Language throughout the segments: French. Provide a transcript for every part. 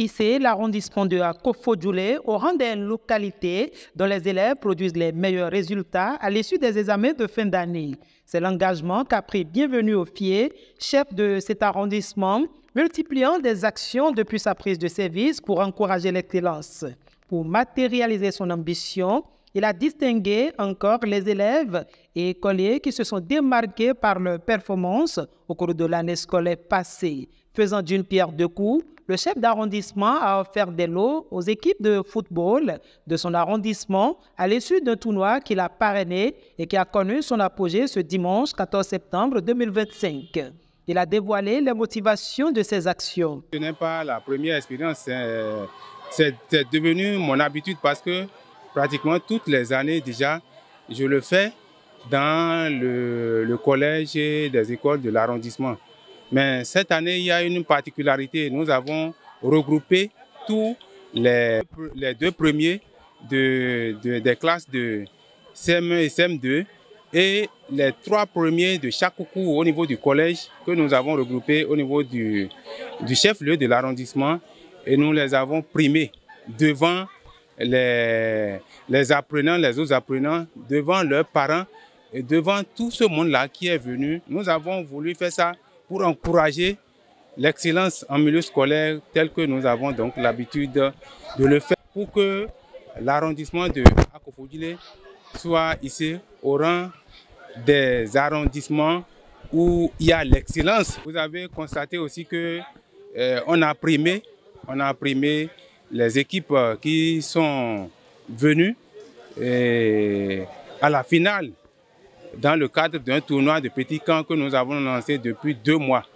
hisser l'arrondissement de Akofo-Djoulé au rang des localités dont les élèves produisent les meilleurs résultats à l'issue des examens de fin d'année. C'est l'engagement qu'a pris Bienvenue Ofié, chef de cet arrondissement, multipliant des actions depuis sa prise de service pour encourager l'excellence. Pour matérialiser son ambition, il a distingué encore les élèves et écoliers qui se sont démarqués par leur performance au cours de l'année scolaire passée. Faisant d'une pierre deux coups, le chef d'arrondissement a offert des lots aux équipes de football de son arrondissement à l'issue d'un tournoi qu'il a parrainé et qui a connu son apogée ce dimanche 14 septembre 2025. Il a dévoilé les motivations de ses actions. Ce n'est pas la première expérience, c'est devenu mon habitude parce que pratiquement toutes les années déjà, je le fais dans le collège et des écoles de l'arrondissement. Mais cette année, il y a une particularité. Nous avons regroupé tous les deux premiers des classes de CM1 et CM2 et les trois premiers de chaque cours au niveau du collège que nous avons regroupés au niveau du chef-lieu de l'arrondissement et nous les avons primés devant les apprenants, les autres apprenants, devant leurs parents et devant tout ce monde-là qui est venu. Nous avons voulu faire ça pour encourager l'excellence en milieu scolaire tel que nous avons donc l'habitude de le faire pour que l'arrondissement de Akofo-Djoulé soit ici au rang des arrondissements où il y a l'excellence. Vous avez constaté aussi que on a primé les équipes qui sont venues à la finale dans le cadre d'un tournoi de petits camps que nous avons lancé depuis 2 mois.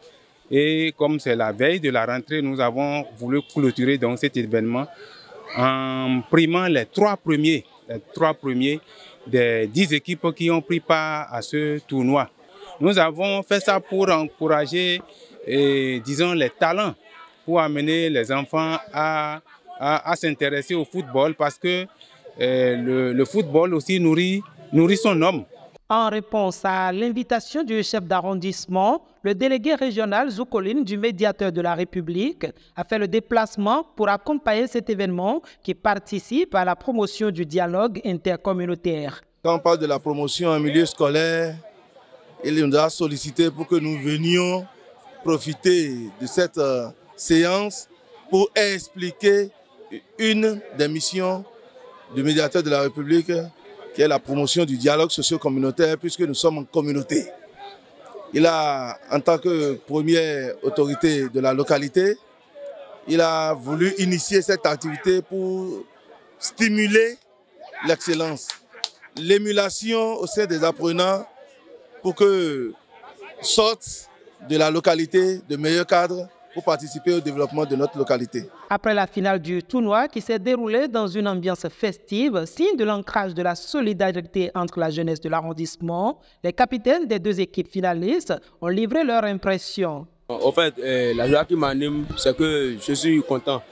Et comme c'est la veille de la rentrée, nous avons voulu clôturer donc cet événement en primant les trois premiers des 10 équipes qui ont pris part à ce tournoi. Nous avons fait ça pour encourager, disons, les talents, pour amener les enfants à s'intéresser au football parce que le football aussi nourrit son homme. En réponse à l'invitation du chef d'arrondissement, le délégué régional Zoukoline du médiateur de la République a fait le déplacement pour accompagner cet événement qui participe à la promotion du dialogue intercommunautaire. Quand on parle de la promotion en milieu scolaire, il nous a sollicité pour que nous venions profiter de cette séance pour expliquer une des missions du médiateur de la République qui est la promotion du dialogue socio-communautaire puisque nous sommes en communauté. Il a, en tant que première autorité de la localité, il a voulu initier cette activité pour stimuler l'excellence, l'émulation au sein des apprenants pour que sortent de la localité de meilleurs cadres pour participer au développement de notre localité. Après la finale du tournoi qui s'est déroulée dans une ambiance festive, signe de l'ancrage de la solidarité entre la jeunesse de l'arrondissement, les capitaines des 2 équipes finalistes ont livré leur impression. En fait, la joie qui m'anime, c'est que je suis content.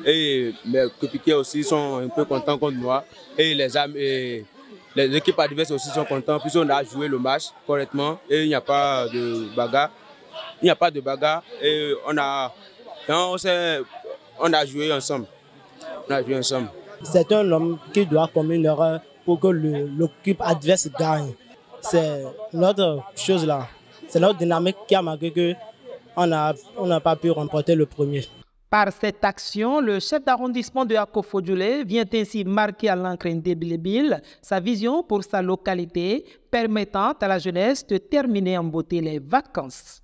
Et mes coéquipiers aussi sont un peu contents contre moi. Et les équipes adverses aussi sont contents puisqu'on a joué le match correctement et il n'y a pas de bagarre. Il n'y a pas de bagarre et on a joué ensemble. C'est un homme qui doit commettre une erreur pour que l'équipe adverse gagne. C'est notre chose là. C'est notre dynamique qui a marqué qu'on n'a pas pu remporter le premier. Par cette action, le chef d'arrondissement de Akofo-Djoulé vient ainsi marquer à l'encre indélébile sa vision pour sa localité, permettant à la jeunesse de terminer en beauté les vacances.